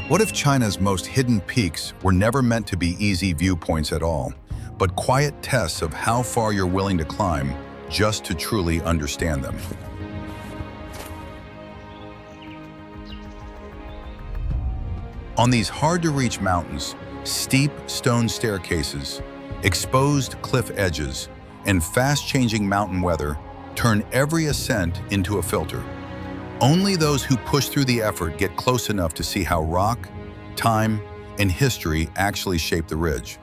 What if China's most hidden peaks were never meant to be easy viewpoints at all, but quiet tests of how far you're willing to climb just to truly understand them? On these hard-to-reach mountains, steep stone staircases, exposed cliff edges, and fast-changing mountain weather turn every ascent into a filter. Only those who push through the effort get close enough to see how rock, time, and history actually shape the ridge.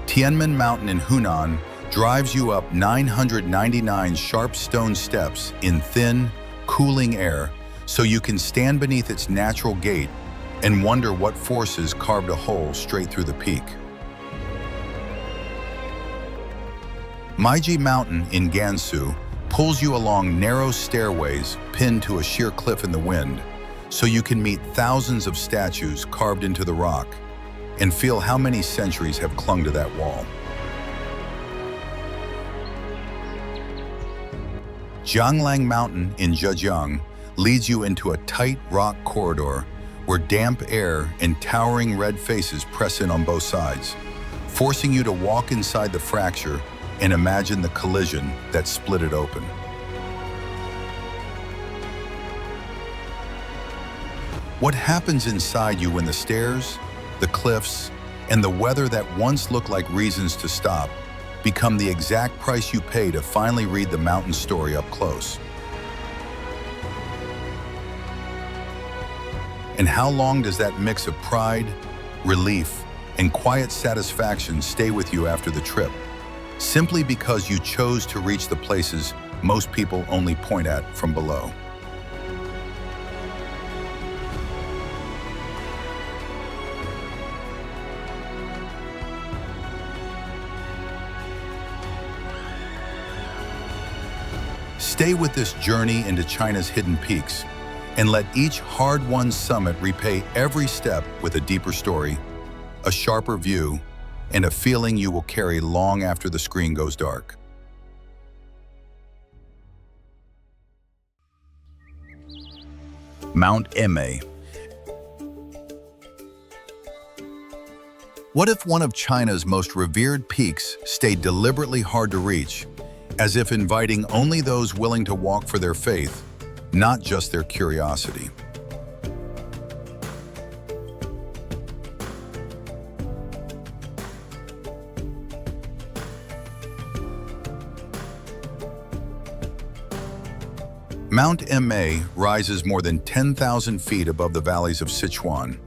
Tianmen Mountain in Hunan drives you up 999 sharp stone steps in thin, cooling air so you can stand beneath its natural gate and wonder what forces carved a hole straight through the peak. Meiji Mountain in Gansu pulls you along narrow stairways pinned to a sheer cliff in the wind so you can meet thousands of statues carved into the rock and feel how many centuries have clung to that wall. Jianglang Mountain in Zhejiang leads you into a tight rock corridor where damp air and towering red faces press in on both sides, forcing you to walk inside the fracture and imagine the collision that split it open. What happens inside you when the stairs, the cliffs, and the weather that once looked like reasons to stop become the exact price you pay to finally read the mountain story up close? And how long does that mix of pride, relief, and quiet satisfaction stay with you after the trip, simply because you chose to reach the places most people only point at from below? Stay with this journey into China's hidden peaks, and let each hard-won summit repay every step with a deeper story, a sharper view, and a feeling you will carry long after the screen goes dark. Mount Eme. What if one of China's most revered peaks stayed deliberately hard to reach, as if inviting only those willing to walk for their faith, not just their curiosity? Mount Eme rises more than 10,000 feet above the valleys of Sichuan,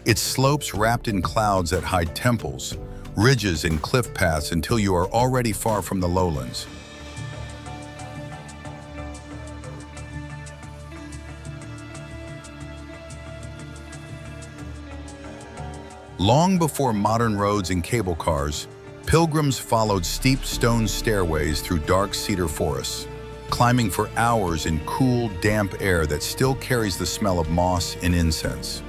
its slopes wrapped in clouds that hide temples, ridges, and cliff paths until you are already far from the lowlands. Long before modern roads and cable cars, pilgrims followed steep stone stairways through dark cedar forests, climbing for hours in cool, damp air that still carries the smell of moss and incense.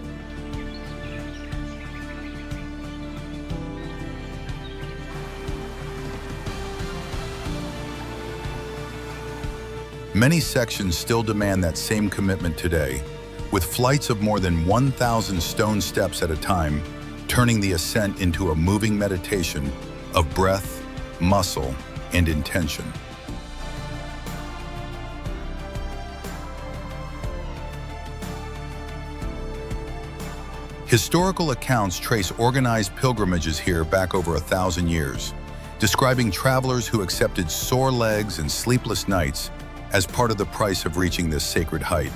Many sections still demand that same commitment today, with flights of more than 1,000 stone steps at a time, turning the ascent into a moving meditation of breath, muscle, and intention. Historical accounts trace organized pilgrimages here back over 1,000 years, describing travelers who accepted sore legs and sleepless nights as part of the price of reaching this sacred height.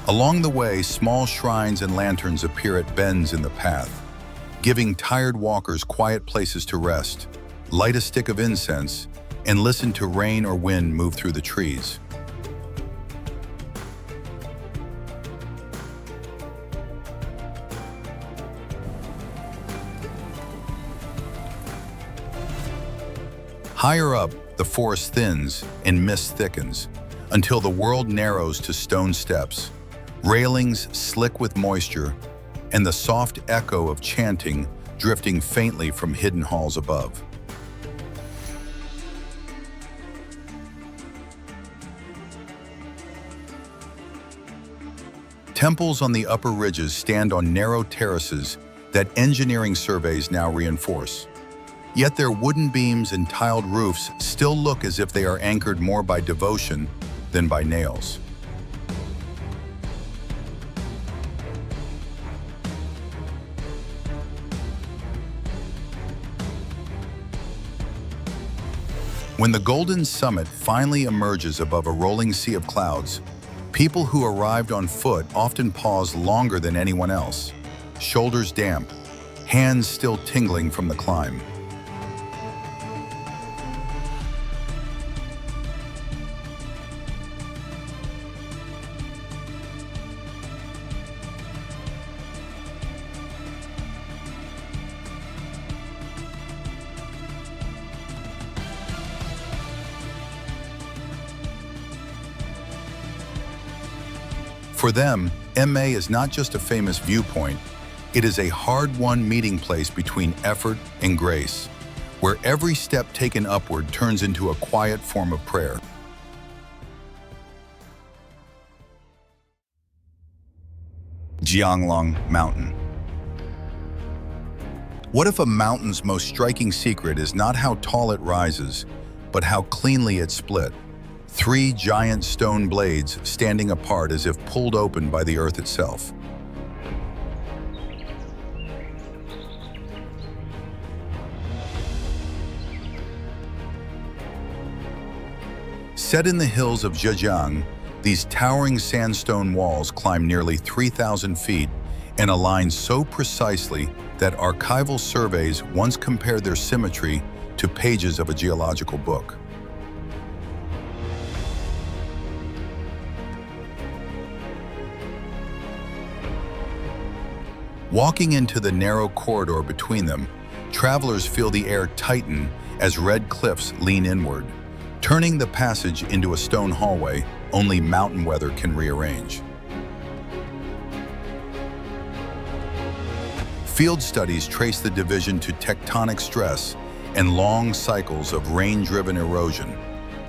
Along the way, small shrines and lanterns appear at bends in the path, giving tired walkers quiet places to rest, light a stick of incense, and listen to rain or wind move through the trees. Higher up, the forest thins and mist thickens, until the world narrows to stone steps, railings slick with moisture, and the soft echo of chanting drifting faintly from hidden halls above. Temples on the upper ridges stand on narrow terraces that engineering surveys now reinforce. Yet their wooden beams and tiled roofs still look as if they are anchored more by devotion than by nails. When the golden summit finally emerges above a rolling sea of clouds, people who arrived on foot often pause longer than anyone else, shoulders damp, hands still tingling from the climb. For them, MA is not just a famous viewpoint, it is a hard-won meeting place between effort and grace, where every step taken upward turns into a quiet form of prayer. Jianglong Mountain. What if a mountain's most striking secret is not how tall it rises, but how cleanly it's split? 3 giant stone blades standing apart as if pulled open by the earth itself. Set in the hills of Zhejiang, these towering sandstone walls climb nearly 3,000 feet and align so precisely that archival surveys once compared their symmetry to pages of a geological book. Walking into the narrow corridor between them, travelers feel the air tighten as red cliffs lean inward, turning the passage into a stone hallway only mountain weather can rearrange. Field studies trace the division to tectonic stress and long cycles of rain-driven erosion,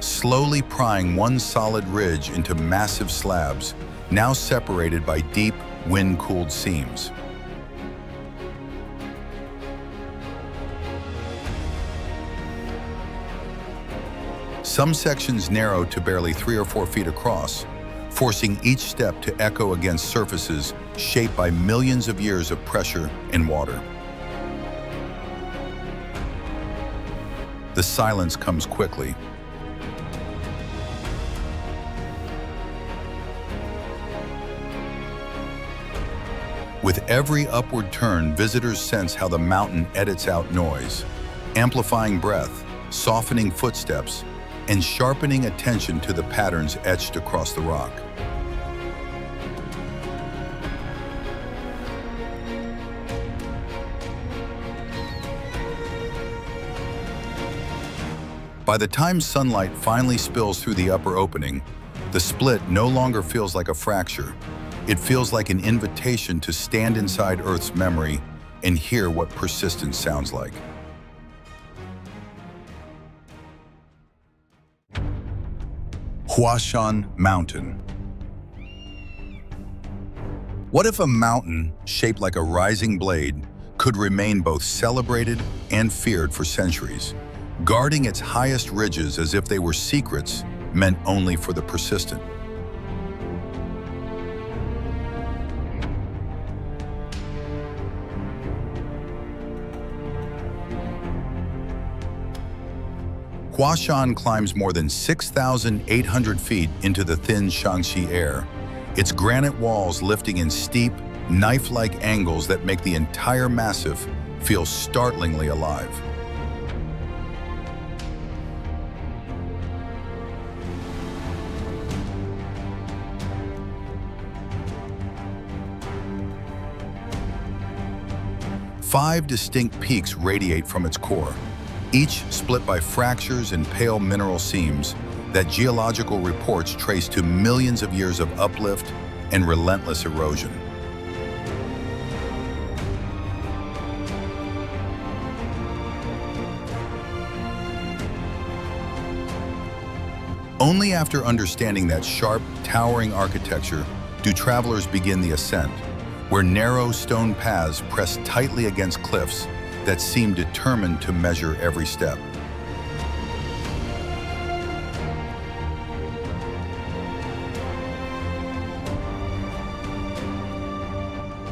slowly prying one solid ridge into massive slabs, now separated by deep, wind-cooled seams. Some sections narrow to barely 3 or 4 feet across, forcing each step to echo against surfaces shaped by millions of years of pressure and water. The silence comes quickly. With every upward turn, visitors sense how the mountain edits out noise, amplifying breath, softening footsteps, and sharpening attention to the patterns etched across the rock. By the time sunlight finally spills through the upper opening, the split no longer feels like a fracture. It feels like an invitation to stand inside Earth's memory and hear what persistence sounds like. Huashan Mountain. What if a mountain shaped like a rising blade could remain both celebrated and feared for centuries, guarding its highest ridges as if they were secrets meant only for the persistent? Huashan climbs more than 6,800 feet into the thin Shaanxi air, its granite walls lifting in steep, knife-like angles that make the entire massif feel startlingly alive. Five distinct peaks radiate from its core, each split by fractures and pale mineral seams that geological reports trace to millions of years of uplift and relentless erosion. Only after understanding that sharp, towering architecture do travelers begin the ascent, where narrow stone paths press tightly against cliffs that seem determined to measure every step.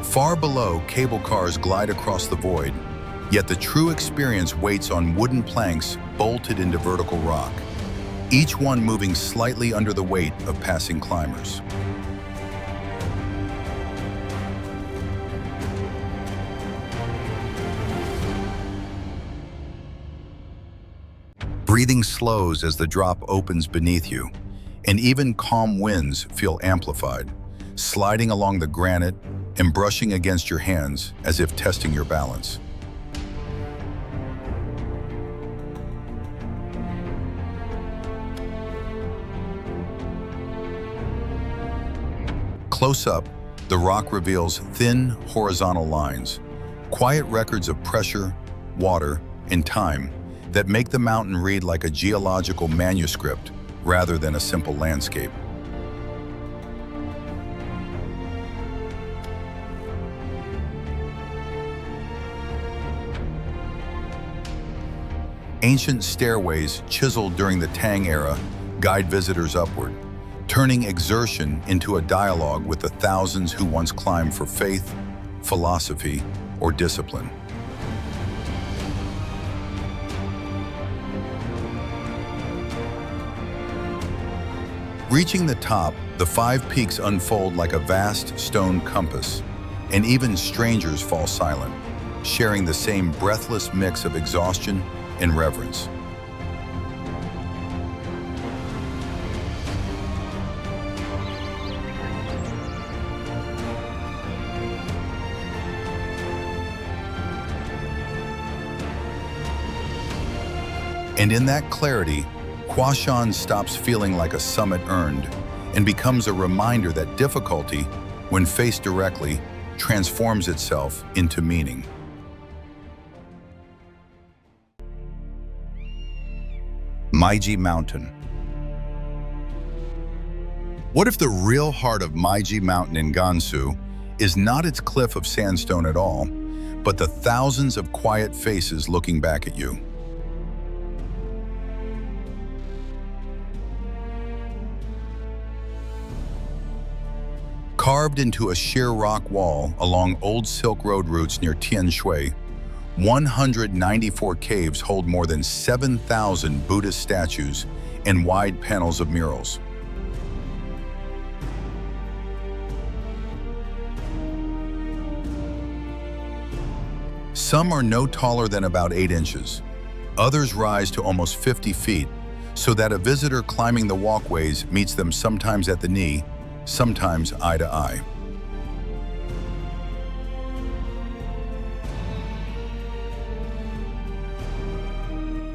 Far below, cable cars glide across the void, yet the true experience waits on wooden planks bolted into vertical rock, each one moving slightly under the weight of passing climbers. Breathing slows as the drop opens beneath you, and even calm winds feel amplified, sliding along the granite and brushing against your hands as if testing your balance. Close up, the rock reveals thin, horizontal lines, quiet records of pressure, water, and time that make the mountain read like a geological manuscript rather than a simple landscape. Ancient stairways chiseled during the Tang era guide visitors upward, turning exertion into a dialogue with the thousands who once climbed for faith, philosophy, or discipline. Reaching the top, the 5 peaks unfold like a vast stone compass, and even strangers fall silent, sharing the same breathless mix of exhaustion and reverence. And in that clarity, Huashan stops feeling like a summit earned and becomes a reminder that difficulty, when faced directly, transforms itself into meaning. Meiji Mountain. What if the real heart of Meiji Mountain in Gansu is not its cliff of sandstone at all, but the thousands of quiet faces looking back at you? Carved into a sheer rock wall along old Silk Road routes near Tianshui, 194 caves hold more than 7,000 Buddhist statues and wide panels of murals. Some are no taller than about 8 inches. Others rise to almost 50 feet, so that a visitor climbing the walkways meets them sometimes at the knee, sometimes eye to eye.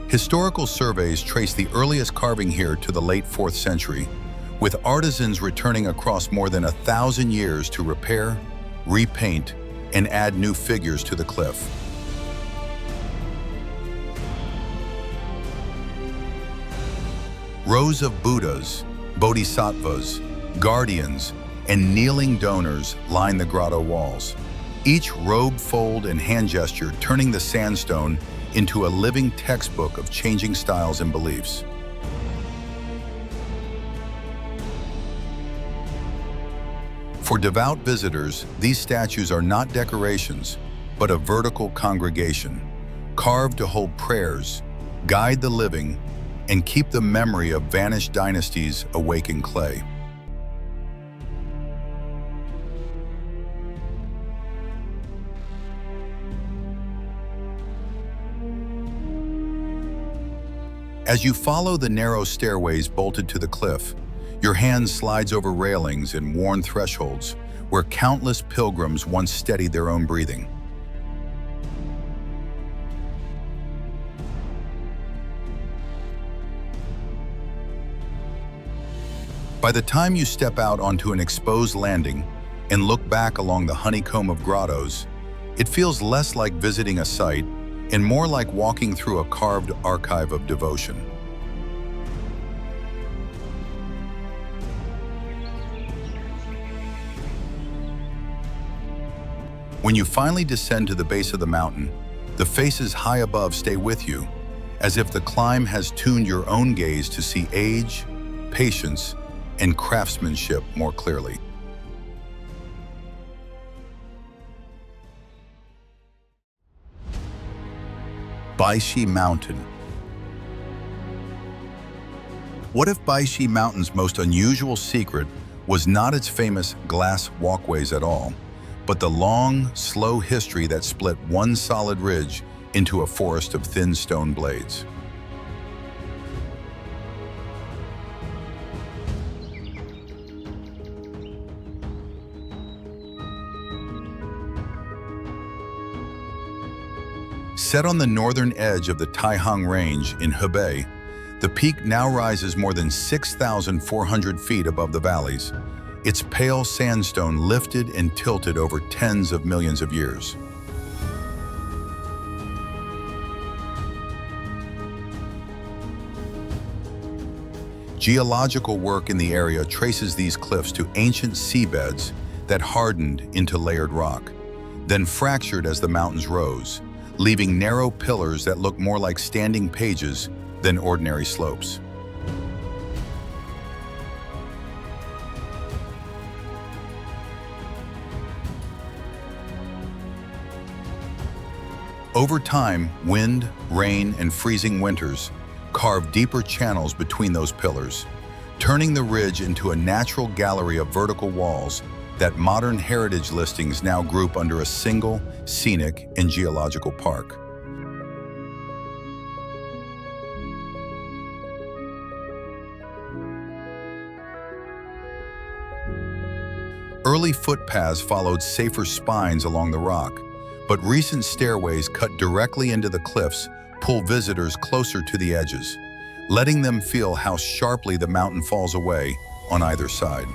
Historical surveys trace the earliest carving here to the late 4th century, with artisans returning across more than 1,000 years to repair, repaint, and add new figures to the cliff. Rows of Buddhas, Bodhisattvas, guardians, and kneeling donors line the grotto walls, each robe fold and hand gesture turning the sandstone into a living textbook of changing styles and beliefs. For devout visitors, these statues are not decorations, but a vertical congregation, carved to hold prayers, guide the living, and keep the memory of vanished dynasties awake in clay. As you follow the narrow stairways bolted to the cliff, your hand slides over railings and worn thresholds where countless pilgrims once steadied their own breathing. By the time you step out onto an exposed landing and look back along the honeycomb of grottos, it feels less like visiting a site and more like walking through a carved archive of devotion. When you finally descend to the base of the mountain, the faces high above stay with you, as if the climb has tuned your own gaze to see age, patience, and craftsmanship more clearly. Baishi Mountain. What if Baishi Mountain's most unusual secret was not its famous glass walkways at all, but the long, slow history that split one solid ridge into a forest of thin stone blades? Set on the northern edge of the Taihang Range in Hebei, the peak now rises more than 6,400 feet above the valleys, its pale sandstone lifted and tilted over tens of millions of years. Geological work in the area traces these cliffs to ancient seabeds that hardened into layered rock, then fractured as the mountains rose, leaving narrow pillars that look more like standing pages than ordinary slopes. Over time, wind, rain, and freezing winters carved deeper channels between those pillars, turning the ridge into a natural gallery of vertical walls that modern heritage listings now group under a single scenic and geological park. Early footpaths followed safer spines along the rock, but recent stairways cut directly into the cliffs pull visitors closer to the edges, letting them feel how sharply the mountain falls away on either side.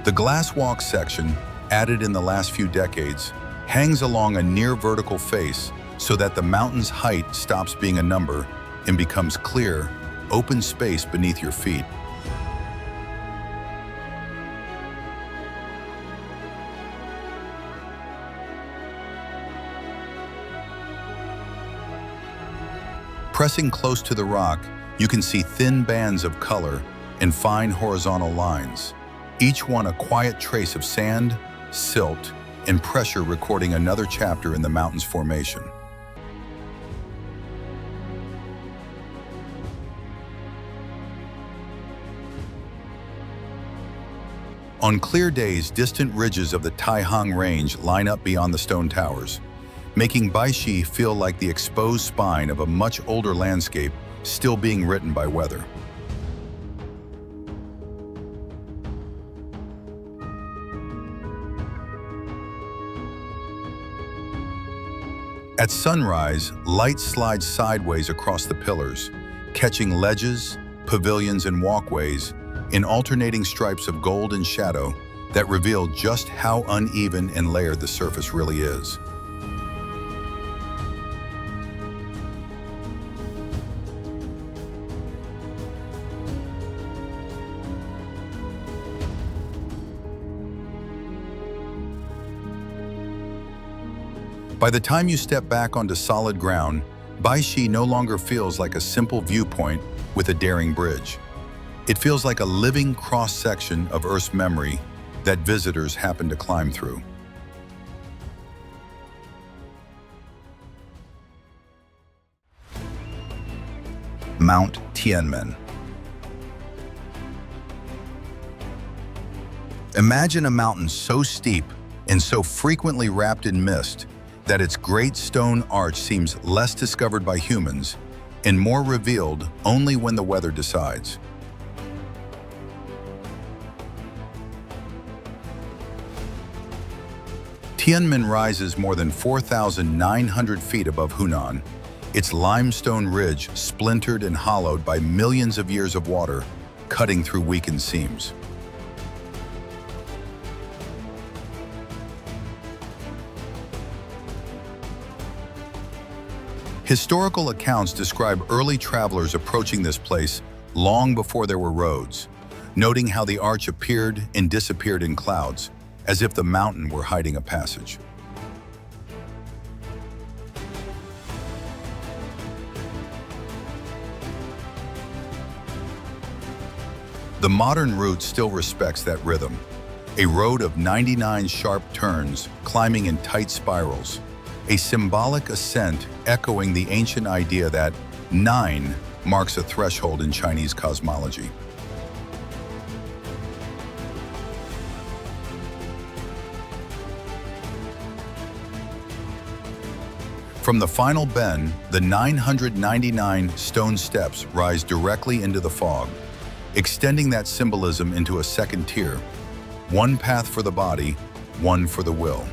The glass walk section, added in the last few decades, hangs along a near-vertical face so that the mountain's height stops being a number and becomes clear, open space beneath your feet. Pressing close to the rock, you can see thin bands of color and fine horizontal lines, each one a quiet trace of sand, silt, and pressure recording another chapter in the mountain's formation. On clear days, distant ridges of the Taihang Range line up beyond the stone towers, making Baishi feel like the exposed spine of a much older landscape still being written by weather. At sunrise, light slides sideways across the pillars, catching ledges, pavilions, and walkways in alternating stripes of gold and shadow that reveal just how uneven and layered the surface really is. By the time you step back onto solid ground, Baishi no longer feels like a simple viewpoint with a daring bridge. It feels like a living cross-section of Earth's memory that visitors happen to climb through. Mount Tianmen. Imagine a mountain so steep and so frequently wrapped in mist that its great stone arch seems less discovered by humans and more revealed only when the weather decides. Tianmen rises more than 4,900 feet above Hunan, its limestone ridge splintered and hollowed by millions of years of water, cutting through weakened seams. Historical accounts describe early travelers approaching this place long before there were roads, noting how the arch appeared and disappeared in clouds, as if the mountain were hiding a passage. The modern route still respects that rhythm, a road of 99 sharp turns climbing in tight spirals, a symbolic ascent echoing the ancient idea that 9 marks a threshold in Chinese cosmology. From the final bend, the 999 stone steps rise directly into the fog, extending that symbolism into a second tier, one path for the body, one for the will.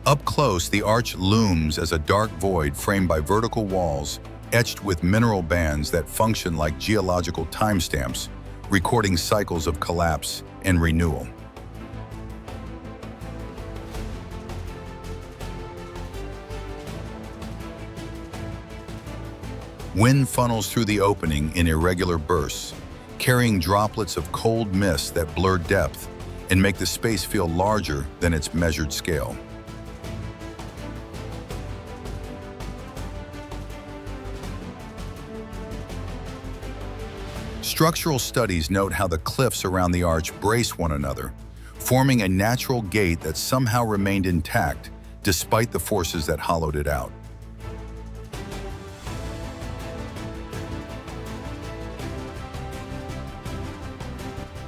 Up close, the arch looms as a dark void framed by vertical walls, etched with mineral bands that function like geological timestamps, recording cycles of collapse and renewal. Wind funnels through the opening in irregular bursts, carrying droplets of cold mist that blur depth and make the space feel larger than its measured scale. Structural studies note how the cliffs around the arch brace one another, forming a natural gate that somehow remained intact despite the forces that hollowed it out.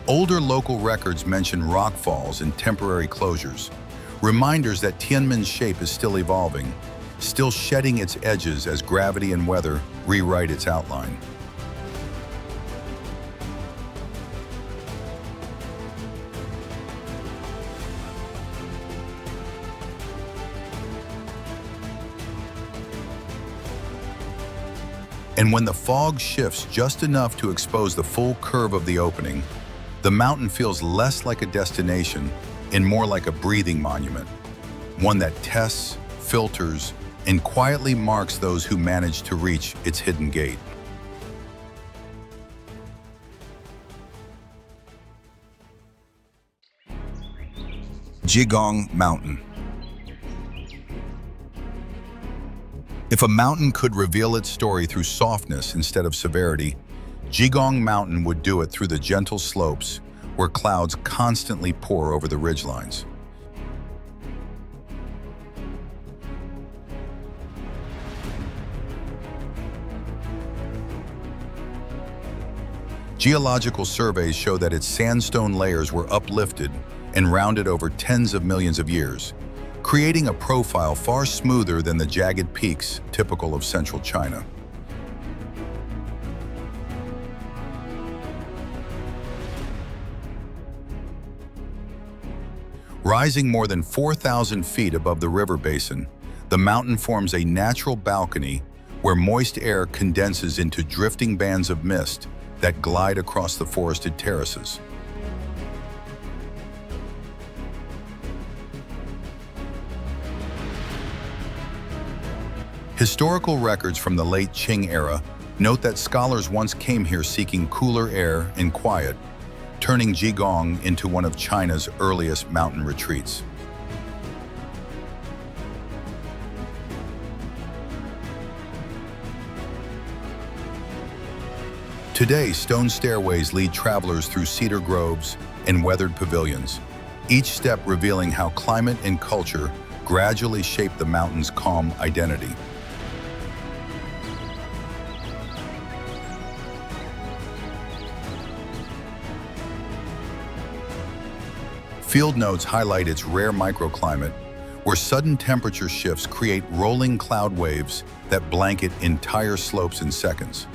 Older local records mention rockfalls and temporary closures, reminders that Tianmen's shape is still evolving, still shedding its edges as gravity and weather rewrite its outline. And when the fog shifts just enough to expose the full curve of the opening, the mountain feels less like a destination and more like a breathing monument, one that tests, filters, and quietly marks those who manage to reach its hidden gate. Jigong Mountain. If a mountain could reveal its story through softness instead of severity, Jigong Mountain would do it through the gentle slopes where clouds constantly pour over the ridgelines. Geological surveys show that its sandstone layers were uplifted and rounded over tens of millions of years, creating a profile far smoother than the jagged peaks typical of central China. Rising more than 4,000 feet above the river basin, the mountain forms a natural balcony where moist air condenses into drifting bands of mist that glide across the forested terraces. Historical records from the late Qing era note that scholars once came here seeking cooler air and quiet, turning Jigong into one of China's earliest mountain retreats. Today, stone stairways lead travelers through cedar groves and weathered pavilions, each step revealing how climate and culture gradually shape the mountain's calm identity. Field notes highlight its rare microclimate, where sudden temperature shifts create rolling cloud waves that blanket entire slopes in seconds.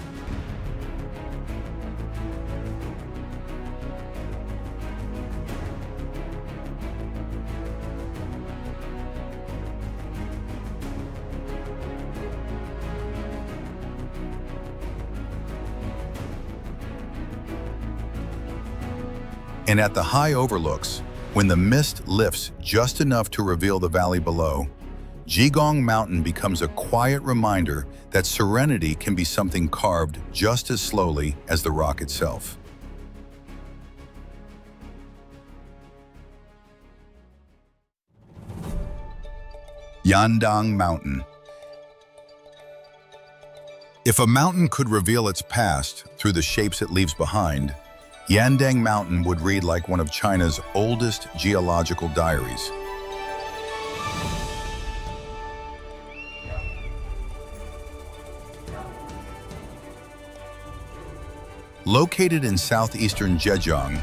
And at the high overlooks, when the mist lifts just enough to reveal the valley below, Jigong Mountain becomes a quiet reminder that serenity can be something carved just as slowly as the rock itself. Yandang Mountain. If a mountain could reveal its past through the shapes it leaves behind, Yandang Mountain would read like one of China's oldest geological diaries. Located in southeastern Zhejiang,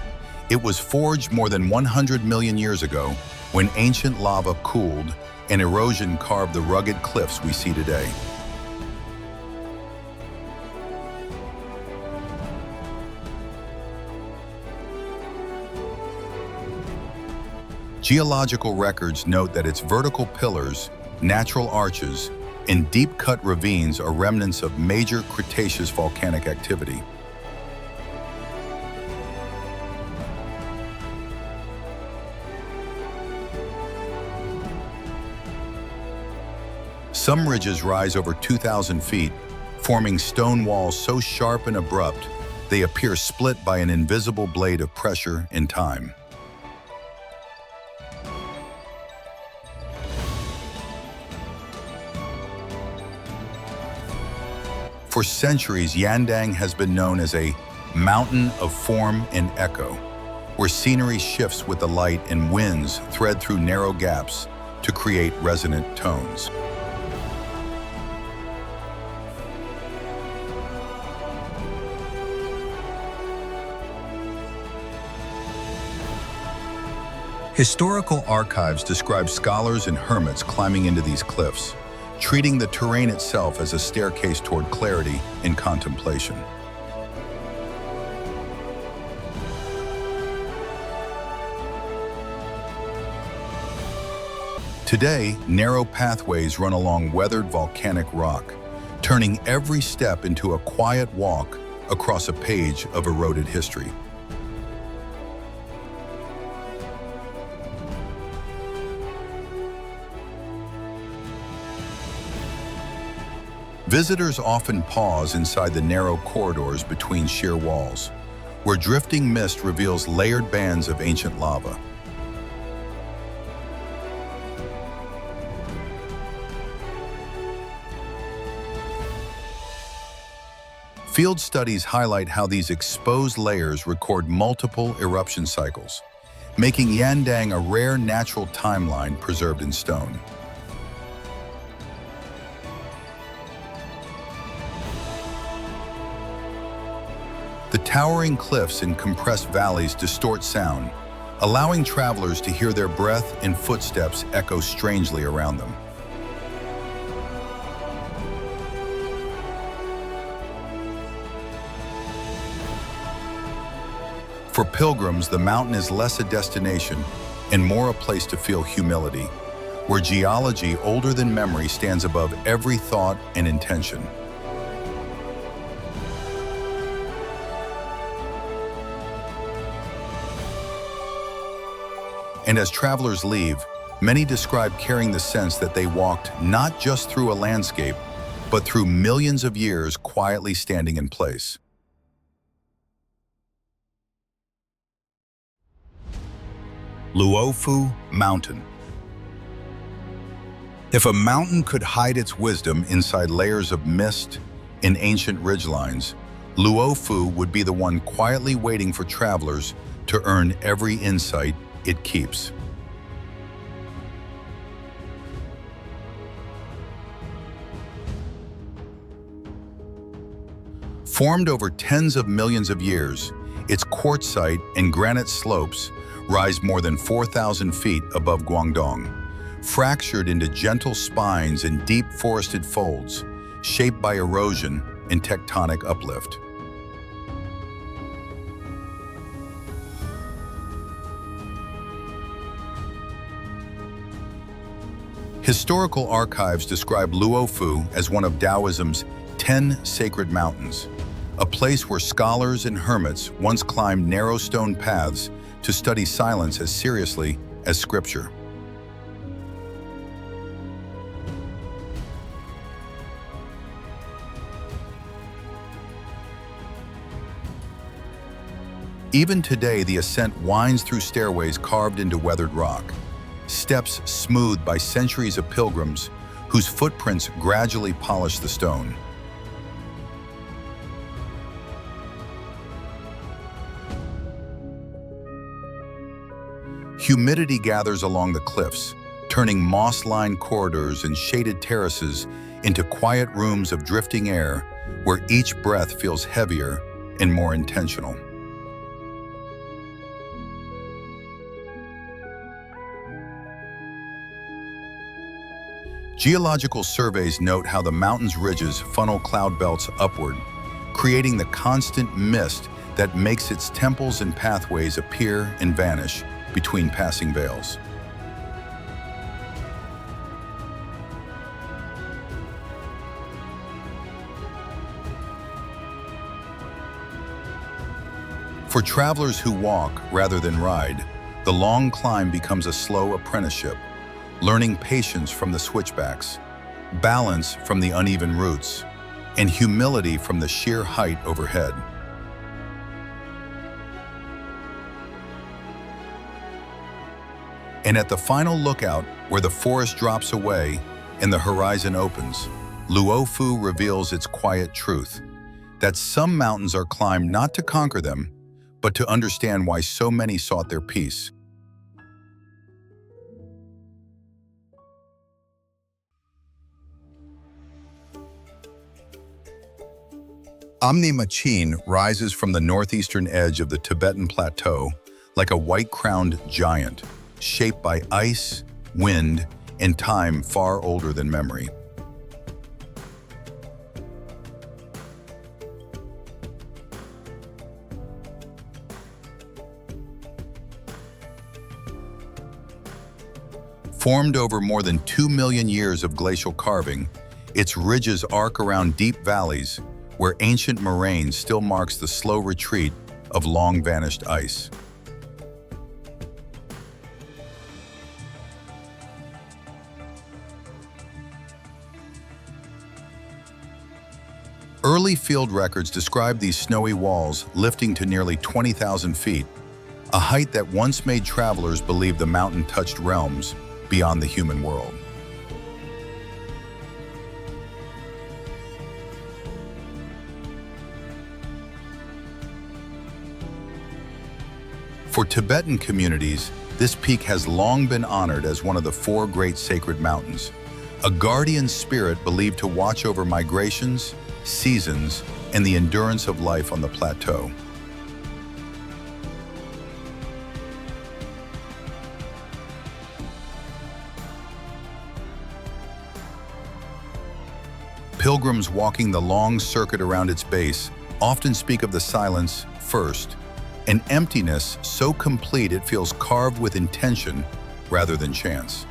it was forged more than 100 million years ago when ancient lava cooled and erosion carved the rugged cliffs we see today. Geological records note that its vertical pillars, natural arches, and deep-cut ravines are remnants of major Cretaceous volcanic activity. Some ridges rise over 2,000 feet, forming stone walls so sharp and abrupt they appear split by an invisible blade of pressure and time. For centuries, Yandang has been known as a mountain of form and echo, where scenery shifts with the light and winds thread through narrow gaps to create resonant tones. Historical archives describe scholars and hermits climbing into these cliffs, treating the terrain itself as a staircase toward clarity and contemplation. Today, narrow pathways run along weathered volcanic rock, turning every step into a quiet walk across a page of eroded history. Visitors often pause inside the narrow corridors between sheer walls, where drifting mist reveals layered bands of ancient lava. Field studies highlight how these exposed layers record multiple eruption cycles, making Yandang a rare natural timeline preserved in stone. The towering cliffs and compressed valleys distort sound, allowing travelers to hear their breath and footsteps echo strangely around them. For pilgrims, the mountain is less a destination and more a place to feel humility, where geology older than memory stands above every thought and intention. And as travelers leave, many describe carrying the sense that they walked not just through a landscape, but through millions of years quietly standing in place. Luofu Mountain. If a mountain could hide its wisdom inside layers of mist and ancient ridgelines, Luofu would be the one quietly waiting for travelers to earn every insight it keeps. Formed over tens of millions of years, its quartzite and granite slopes rise more than 4,000 feet above Guangdong, fractured into gentle spines and deep forested folds, shaped by erosion and tectonic uplift. Historical archives describe Luofu as one of Taoism's 10 sacred mountains, a place where scholars and hermits once climbed narrow stone paths to study silence as seriously as scripture. Even today, the ascent winds through stairways carved into weathered rock, steps smoothed by centuries of pilgrims whose footprints gradually polish the stone. Humidity gathers along the cliffs, turning moss-lined corridors and shaded terraces into quiet rooms of drifting air where each breath feels heavier and more intentional. Geological surveys note how the mountain's ridges funnel cloud belts upward, creating the constant mist that makes its temples and pathways appear and vanish between passing veils. For travelers who walk rather than ride, the long climb becomes a slow apprenticeship, learning patience from the switchbacks, balance from the uneven routes, and humility from the sheer height overhead. And at the final lookout, where the forest drops away and the horizon opens, Luofu reveals its quiet truth, that some mountains are climbed not to conquer them, but to understand why so many sought their peace. Amni Machin rises from the northeastern edge of the Tibetan Plateau like a white-crowned giant, shaped by ice, wind, and time far older than memory. Formed over more than 2 million years of glacial carving, its ridges arc around deep valleys where ancient moraine still marks the slow retreat of long-vanished ice. Early field records describe these snowy walls lifting to nearly 20,000 feet, a height that once made travelers believe the mountain touched realms beyond the human world. For Tibetan communities, this peak has long been honored as one of the 4 great sacred mountains, a guardian spirit believed to watch over migrations, seasons, and the endurance of life on the plateau. Pilgrims walking the long circuit around its base often speak of the silence first, an emptiness so complete it feels carved with intention rather than chance.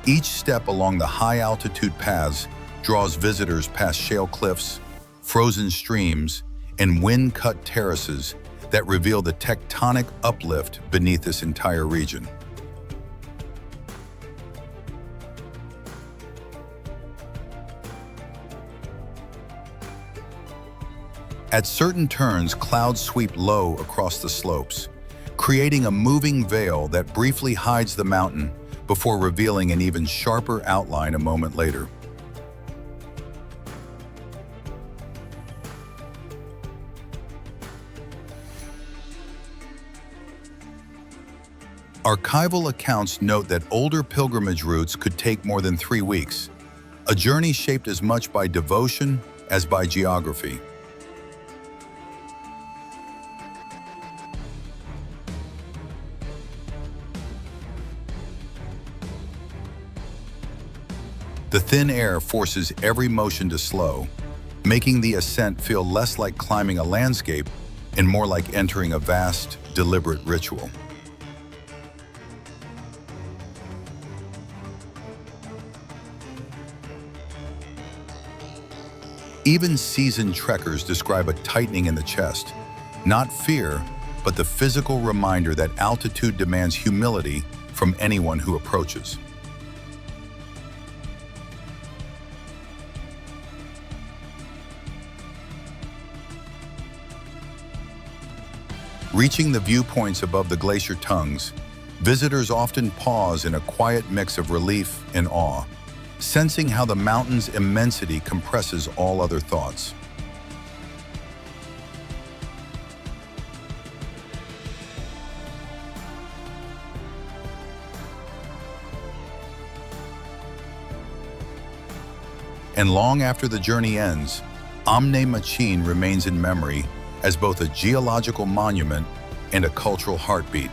Each step along the high-altitude paths draws visitors past shale cliffs, frozen streams, and wind-cut terraces that reveal the tectonic uplift beneath this entire region. At certain turns, clouds sweep low across the slopes, creating a moving veil that briefly hides the mountain before revealing an even sharper outline a moment later. Archival accounts note that older pilgrimage routes could take more than 3 weeks, a journey shaped as much by devotion as by geography. The thin air forces every motion to slow, making the ascent feel less like climbing a landscape and more like entering a vast, deliberate ritual. Even seasoned trekkers describe a tightening in the chest, not fear, but the physical reminder that altitude demands humility from anyone who approaches. Reaching the viewpoints above the glacier tongues, visitors often pause in a quiet mix of relief and awe, sensing how the mountain's immensity compresses all other thoughts. And long after the journey ends, Amne Machin remains in memory as both a geological monument and a cultural heartbeat,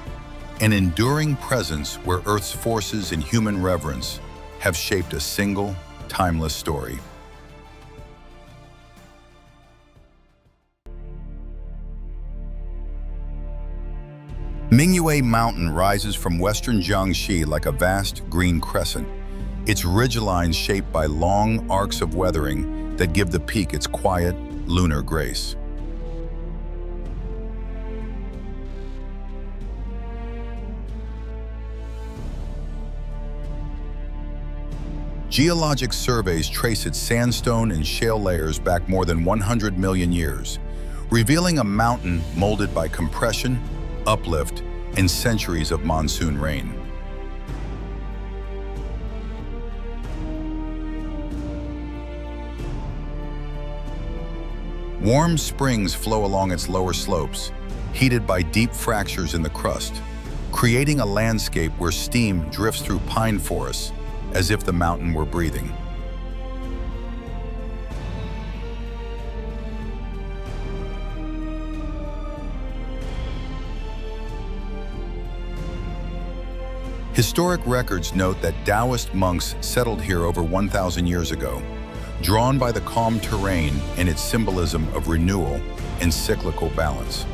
an enduring presence where Earth's forces and human reverence have shaped a single, timeless story. Mingyue Mountain rises from western Jiangxi like a vast green crescent, its ridgelines shaped by long arcs of weathering that give the peak its quiet, lunar grace. Geologic surveys trace its sandstone and shale layers back more than 100 million years, revealing a mountain molded by compression, uplift, and centuries of monsoon rain. Warm springs flow along its lower slopes, heated by deep fractures in the crust, creating a landscape where steam drifts through pine forests as if the mountain were breathing. Historic records note that Taoist monks settled here over 1,000 years ago, drawn by the calm terrain and its symbolism of renewal and cyclical balance.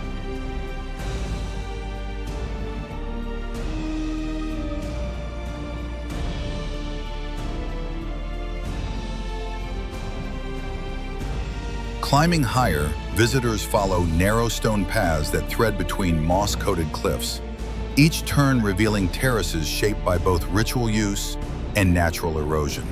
Climbing higher, visitors follow narrow stone paths that thread between moss-coated cliffs, each turn revealing terraces shaped by both ritual use and natural erosion.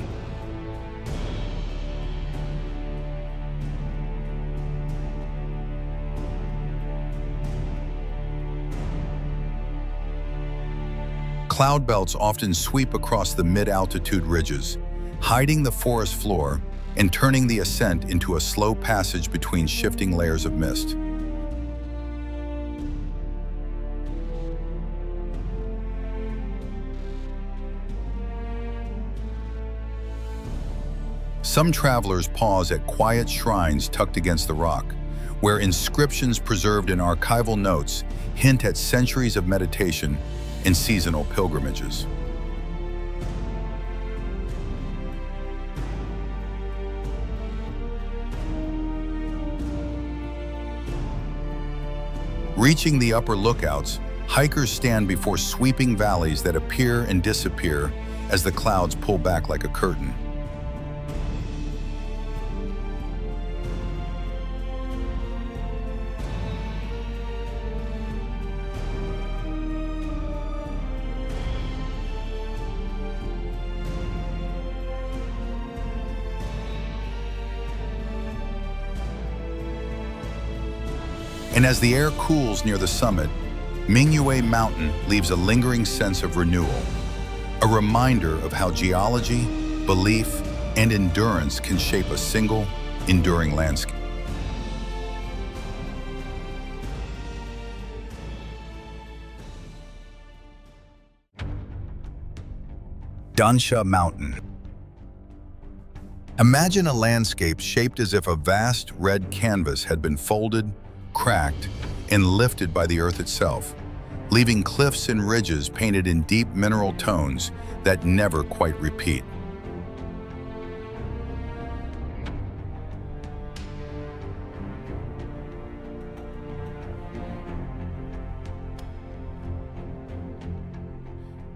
Cloud belts often sweep across the mid-altitude ridges, hiding the forest floor and turning the ascent into a slow passage between shifting layers of mist. Some travelers pause at quiet shrines tucked against the rock, where inscriptions preserved in archival notes hint at centuries of meditation and seasonal pilgrimages. Reaching the upper lookouts, hikers stand before sweeping valleys that appear and disappear as the clouds pull back like a curtain. And as the air cools near the summit, Mingyue Mountain leaves a lingering sense of renewal, a reminder of how geology, belief, and endurance can shape a single, enduring landscape. Dansha Mountain. Imagine a landscape shaped as if a vast red canvas had been folded, cracked, and lifted by the earth itself, leaving cliffs and ridges painted in deep mineral tones that never quite repeat.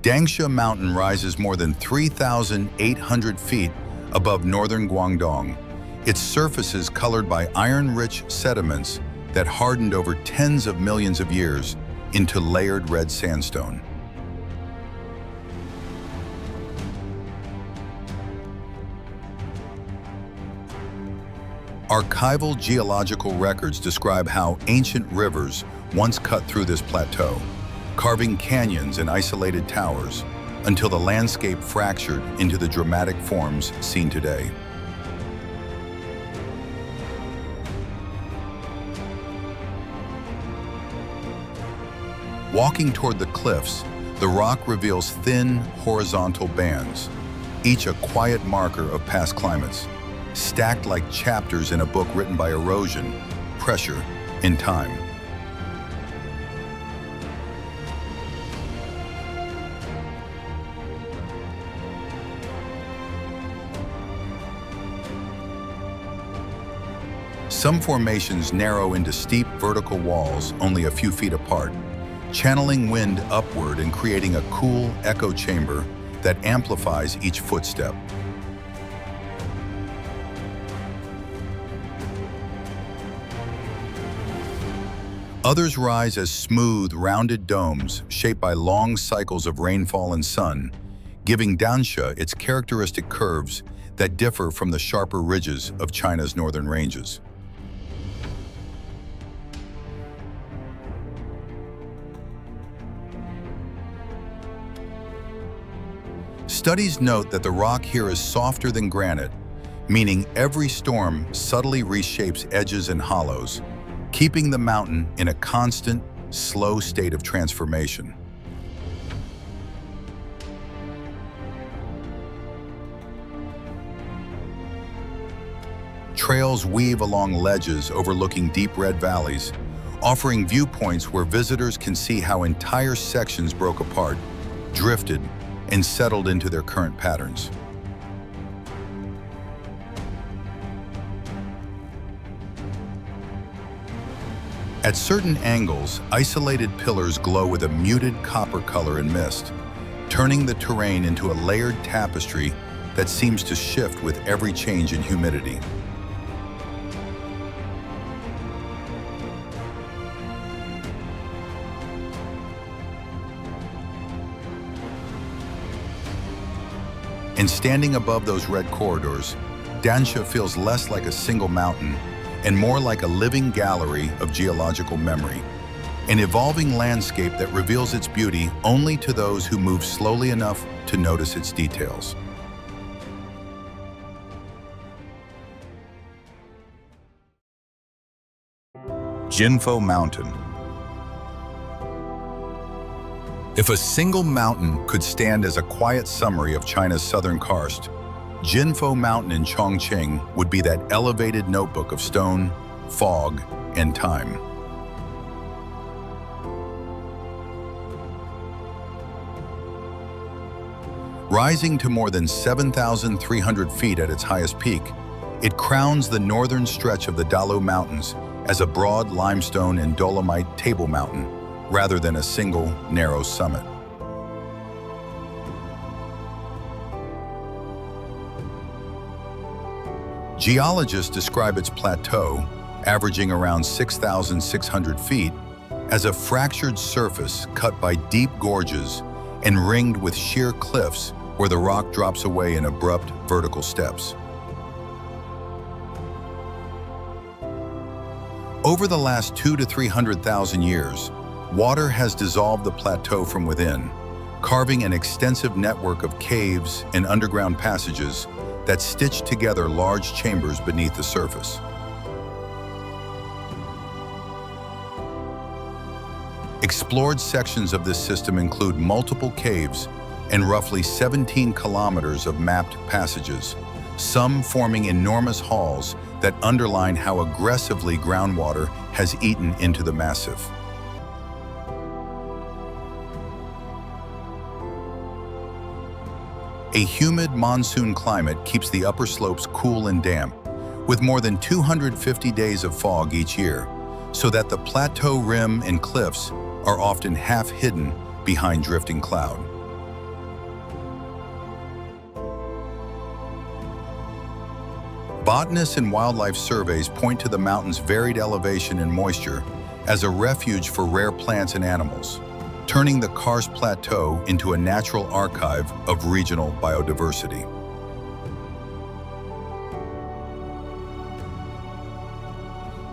Dangsha Mountain rises more than 3,800 feet above northern Guangdong, its surface is colored by iron-rich sediments that hardened over tens of millions of years into layered red sandstone. Archival geological records describe how ancient rivers once cut through this plateau, carving canyons and isolated towers until the landscape fractured into the dramatic forms seen today. Walking toward the cliffs, the rock reveals thin, horizontal bands, each a quiet marker of past climates, stacked like chapters in a book written by erosion, pressure, and time. Some formations narrow into steep vertical walls only a few feet apart, channeling wind upward and creating a cool echo chamber that amplifies each footstep. Others rise as smooth, rounded domes shaped by long cycles of rainfall and sun, giving Dansha its characteristic curves that differ from the sharper ridges of China's northern ranges. Studies note that the rock here is softer than granite, meaning every storm subtly reshapes edges and hollows, keeping the mountain in a constant, slow state of transformation. Trails weave along ledges overlooking deep red valleys, offering viewpoints where visitors can see how entire sections broke apart, drifted, and settled into their current patterns. At certain angles, isolated pillars glow with a muted copper color and mist, turning the terrain into a layered tapestry that seems to shift with every change in humidity. And standing above those red corridors, Dansha feels less like a single mountain and more like a living gallery of geological memory, an evolving landscape that reveals its beauty only to those who move slowly enough to notice its details. Jinfo Mountain. If a single mountain could stand as a quiet summary of China's southern karst, Jinfo Mountain in Chongqing would be that elevated notebook of stone, fog, and time. Rising to more than 7,300 feet at its highest peak, it crowns the northern stretch of the Dalu Mountains as a broad limestone and dolomite table mountain, rather than a single, narrow summit. Geologists describe its plateau, averaging around 6,600 feet, as a fractured surface cut by deep gorges and ringed with sheer cliffs where the rock drops away in abrupt vertical steps. Over the last 200,000 to 300,000 years, water has dissolved the plateau from within, carving an extensive network of caves and underground passages that stitch together large chambers beneath the surface. Explored sections of this system include multiple caves and roughly 17 kilometers of mapped passages, some forming enormous halls that underline how aggressively groundwater has eaten into the massif. A humid monsoon climate keeps the upper slopes cool and damp, with more than 250 days of fog each year, so that the plateau rim and cliffs are often half hidden behind drifting cloud. Botanists and wildlife surveys point to the mountain's varied elevation and moisture as a refuge for rare plants and animals, turning the Karst Plateau into a natural archive of regional biodiversity.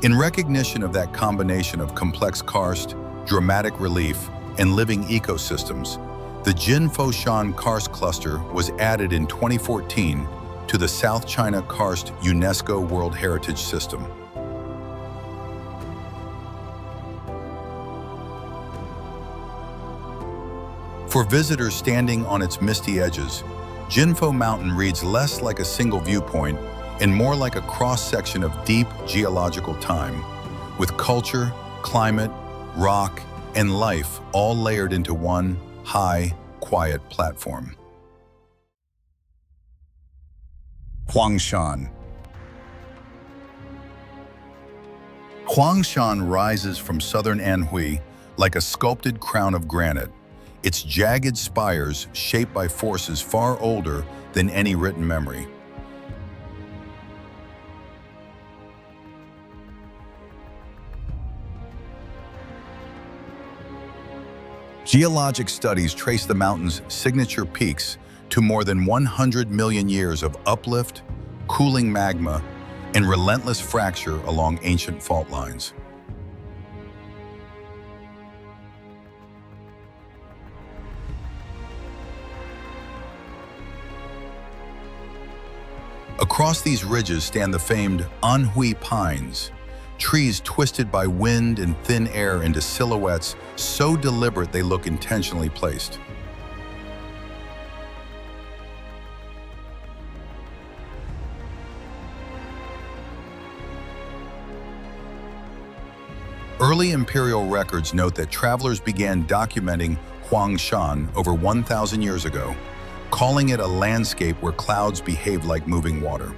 In recognition of that combination of complex karst, dramatic relief, and living ecosystems, the Jinfoshan Karst Cluster was added in 2014 to the South China Karst UNESCO World Heritage System. For visitors standing on its misty edges, Jinfo Mountain reads less like a single viewpoint and more like a cross-section of deep geological time, with culture, climate, rock, and life all layered into one high, quiet platform. Huangshan. Huangshan rises from southern Anhui like a sculpted crown of granite, its jagged spires shaped by forces far older than any written memory. Geologic studies trace the mountain's signature peaks to more than 100 million years of uplift, cooling magma, and relentless fracture along ancient fault lines. Across these ridges stand the famed Anhui pines, trees twisted by wind and thin air into silhouettes so deliberate they look intentionally placed. Early imperial records note that travelers began documenting Huangshan over 1,000 years ago, calling it a landscape where clouds behaved like moving water.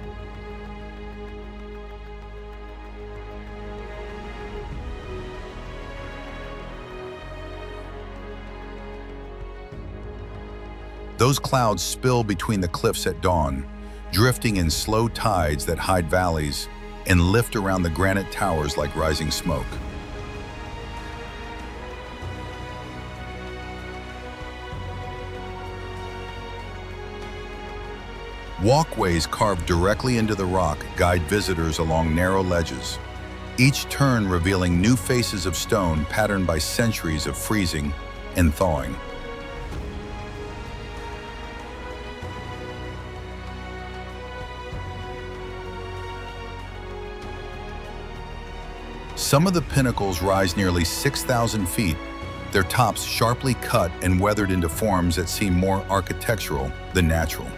Those clouds spill between the cliffs at dawn, drifting in slow tides that hide valleys and lift around the granite towers like rising smoke. Walkways carved directly into the rock guide visitors along narrow ledges, each turn revealing new faces of stone patterned by centuries of freezing and thawing. Some of the pinnacles rise nearly 6,000 feet, their tops sharply cut and weathered into forms that seem more architectural than natural.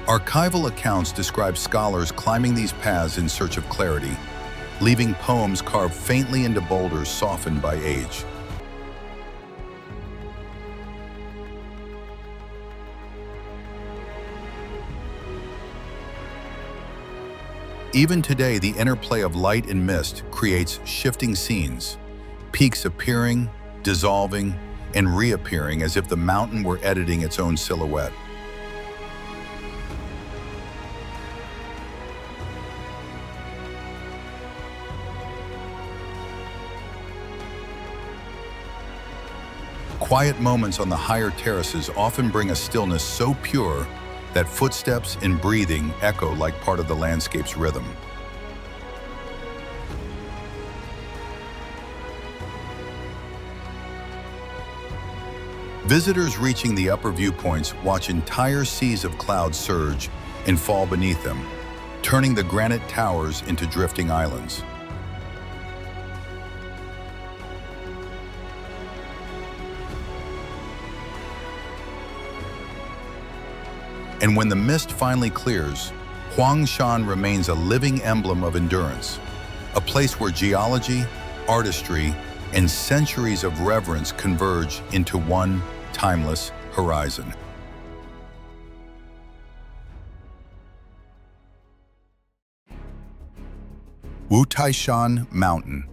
Archival accounts describe scholars climbing these paths in search of clarity, leaving poems carved faintly into boulders softened by age. Even today, the interplay of light and mist creates shifting scenes, peaks appearing, dissolving, and reappearing as if the mountain were editing its own silhouette. Quiet moments on the higher terraces often bring a stillness so pure that footsteps and breathing echo like part of the landscape's rhythm. Visitors reaching the upper viewpoints watch entire seas of clouds surge and fall beneath them, turning the granite towers into drifting islands. And when the mist finally clears, Huangshan remains a living emblem of endurance, a place where geology, artistry, and centuries of reverence converge into one timeless horizon. Wutaishan Mountain.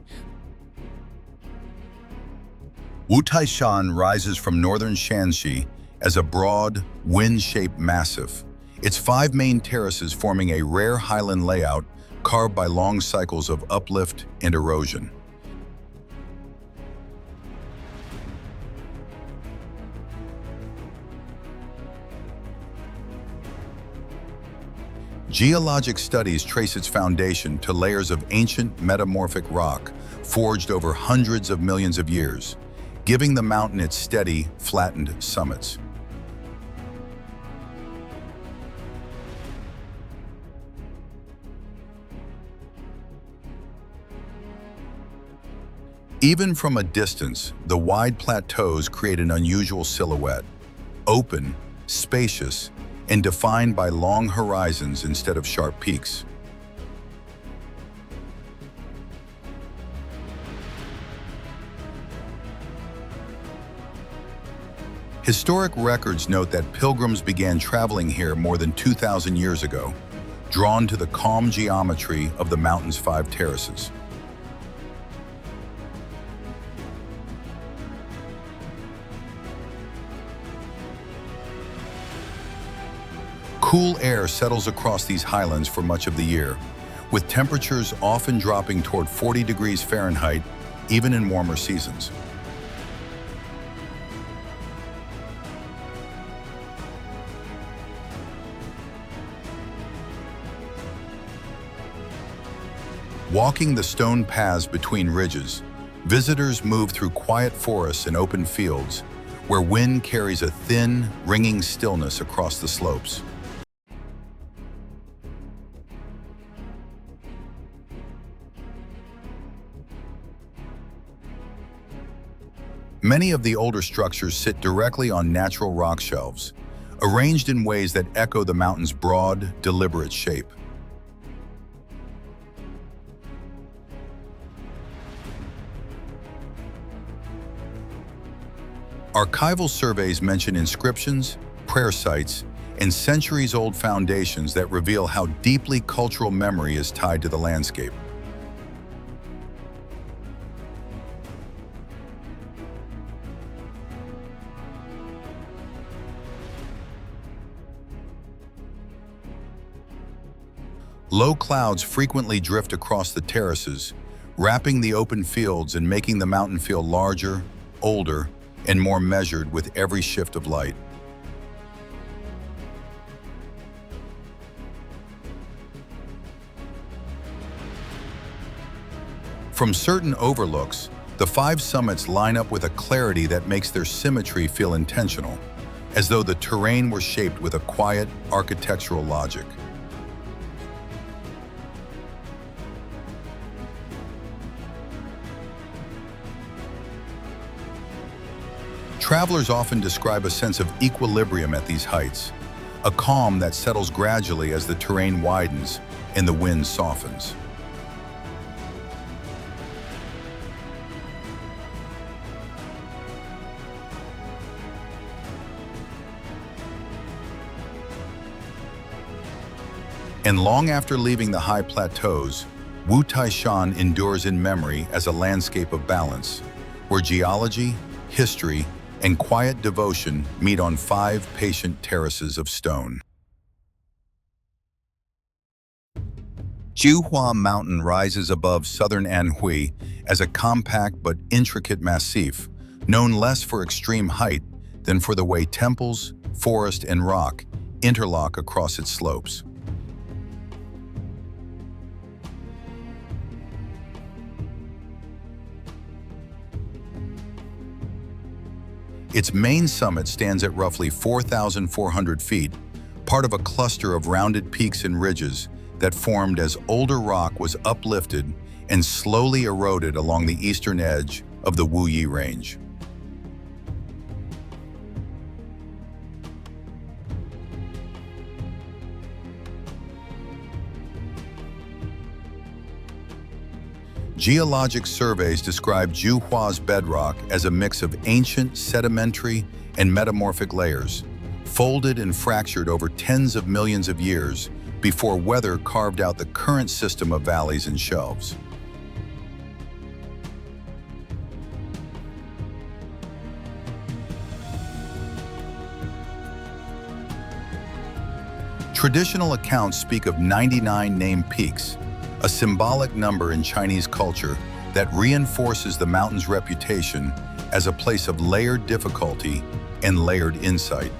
Wutai rises from northern Shanxi as a broad, wind-shaped massif. Its five main terraces forming a rare highland layout carved by long cycles of uplift and erosion. Geologic studies trace its foundation to layers of ancient metamorphic rock forged over hundreds of millions of years, giving the mountain its steady, flattened summits. Even from a distance, the wide plateaus create an unusual silhouette, open, spacious, and defined by long horizons instead of sharp peaks. Historic records note that pilgrims began traveling here more than 2,000 years ago, drawn to the calm geometry of the mountain's five terraces. Cool air settles across these highlands for much of the year, with temperatures often dropping toward 40 degrees Fahrenheit, even in warmer seasons. Walking the stone paths between ridges, visitors move through quiet forests and open fields, where wind carries a thin, ringing stillness across the slopes. Many of the older structures sit directly on natural rock shelves, arranged in ways that echo the mountain's broad, deliberate shape. Archival surveys mention inscriptions, prayer sites, and centuries-old foundations that reveal how deeply cultural memory is tied to the landscape. Low clouds frequently drift across the terraces, wrapping the open fields and making the mountain feel larger, older, and more measured with every shift of light. From certain overlooks, the five summits line up with a clarity that makes their symmetry feel intentional, as though the terrain were shaped with a quiet architectural logic. Travelers often describe a sense of equilibrium at these heights, a calm that settles gradually as the terrain widens and the wind softens. And long after leaving the high plateaus, Wutai endures in memory as a landscape of balance, where geology, history, and quiet devotion meet on five patient terraces of stone. Jiuhua Mountain rises above southern Anhui as a compact but intricate massif, known less for extreme height than for the way temples, forest, and rock interlock across its slopes. Its main summit stands at roughly 4,400 feet, part of a cluster of rounded peaks and ridges that formed as older rock was uplifted and slowly eroded along the eastern edge of the Wuyi Range. Geologic surveys describe Jiuhua's bedrock as a mix of ancient sedimentary and metamorphic layers, folded and fractured over tens of millions of years before weather carved out the current system of valleys and shelves. Traditional accounts speak of 99 named peaks, a symbolic number in Chinese culture that reinforces the mountain's reputation as a place of layered difficulty and layered insight.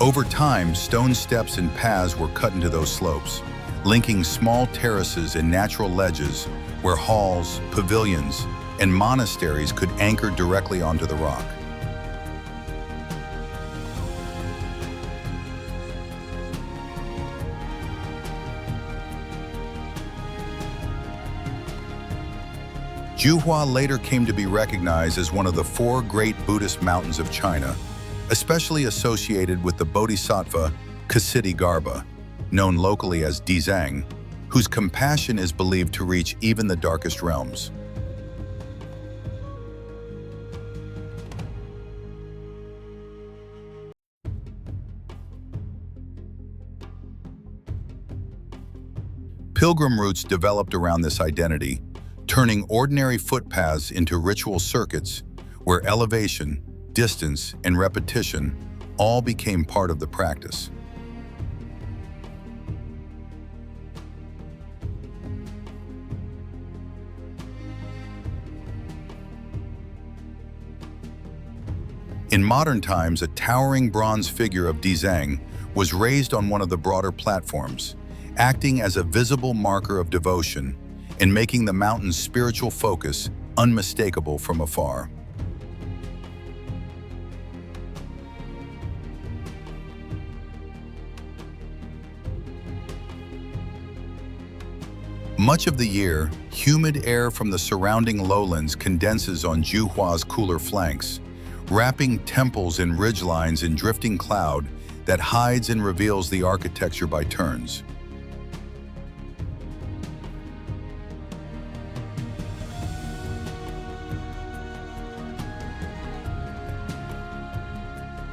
Over time, stone steps and paths were cut into those slopes, linking small terraces and natural ledges where halls, pavilions, and monasteries could anchor directly onto the rock. Juhua later came to be recognized as one of the 4 great Buddhist mountains of China, especially associated with the Bodhisattva Ksitigarbha, known locally as Dizang, whose compassion is believed to reach even the darkest realms. Pilgrim routes developed around this identity, turning ordinary footpaths into ritual circuits where elevation, distance, and repetition all became part of the practice. In modern times, a towering bronze figure of Dizang was raised on one of the broader platforms, acting as a visible marker of devotion and making the mountain's spiritual focus unmistakable from afar. Much of the year, humid air from the surrounding lowlands condenses on Juhua's cooler flanks, wrapping temples and ridgelines in drifting cloud that hides and reveals the architecture by turns.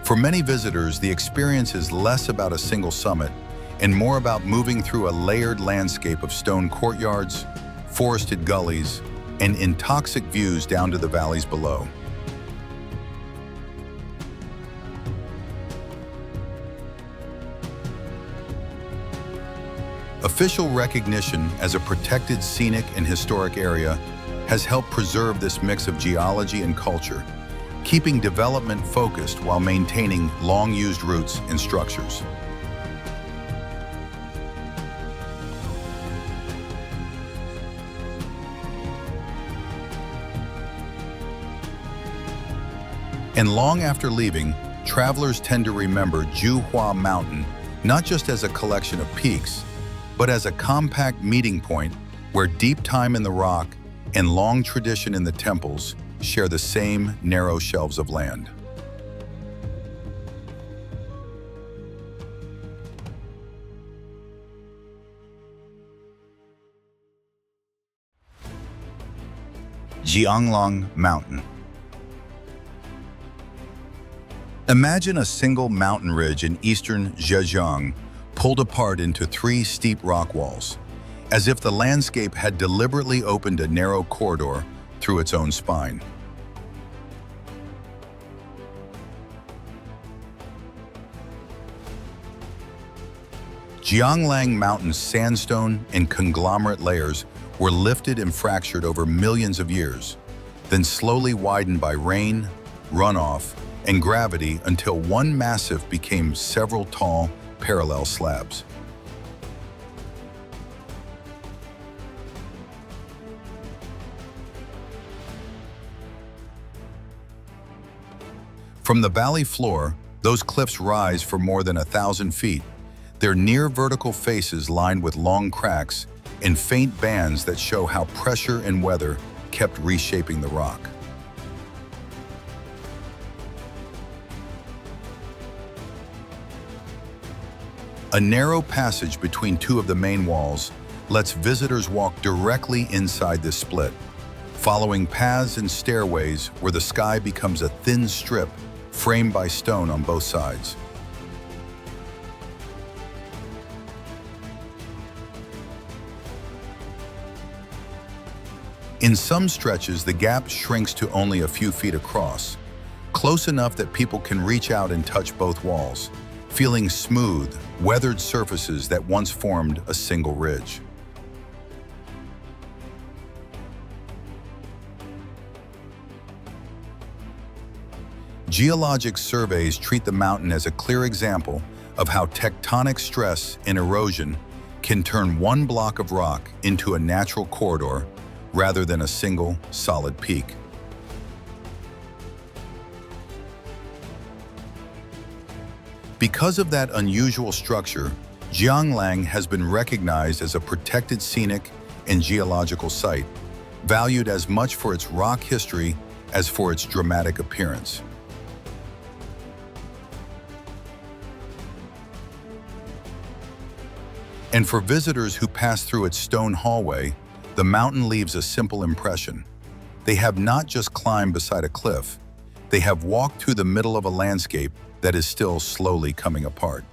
For many visitors, the experience is less about a single summit and more about moving through a layered landscape of stone courtyards, forested gullies, and intoxic views down to the valleys below. Official recognition as a protected scenic and historic area has helped preserve this mix of geology and culture, keeping development focused while maintaining long-used routes and structures. And long after leaving, travelers tend to remember Juhua Mountain not just as a collection of peaks, but as a compact meeting point where deep time in the rock and long tradition in the temples share the same narrow shelves of land. Jianglong Mountain. Imagine a single mountain ridge in eastern Zhejiang pulled apart into 3 steep rock walls, as if the landscape had deliberately opened a narrow corridor through its own spine. Jianglang Mountain's sandstone and conglomerate layers were lifted and fractured over millions of years, then slowly widened by rain, runoff, and gravity until one massif became several tall, parallel slabs. From the valley floor, those cliffs rise for more than 1,000 feet, their near-vertical faces lined with long cracks and faint bands that show how pressure and weather kept reshaping the rock. A narrow passage between 2 of the main walls lets visitors walk directly inside this split, following paths and stairways where the sky becomes a thin strip framed by stone on both sides. In some stretches, the gap shrinks to only a few feet across, close enough that people can reach out and touch both walls, feeling smooth, weathered surfaces that once formed a single ridge. Geologic surveys treat the mountain as a clear example of how tectonic stress and erosion can turn one block of rock into a natural corridor rather than a single, solid peak. Because of that unusual structure, Jianglang has been recognized as a protected scenic and geological site, valued as much for its rock history as for its dramatic appearance. And for visitors who pass through its stone hallway, the mountain leaves a simple impression. They have not just climbed beside a cliff, they have walked through the middle of a landscape that is still slowly coming apart.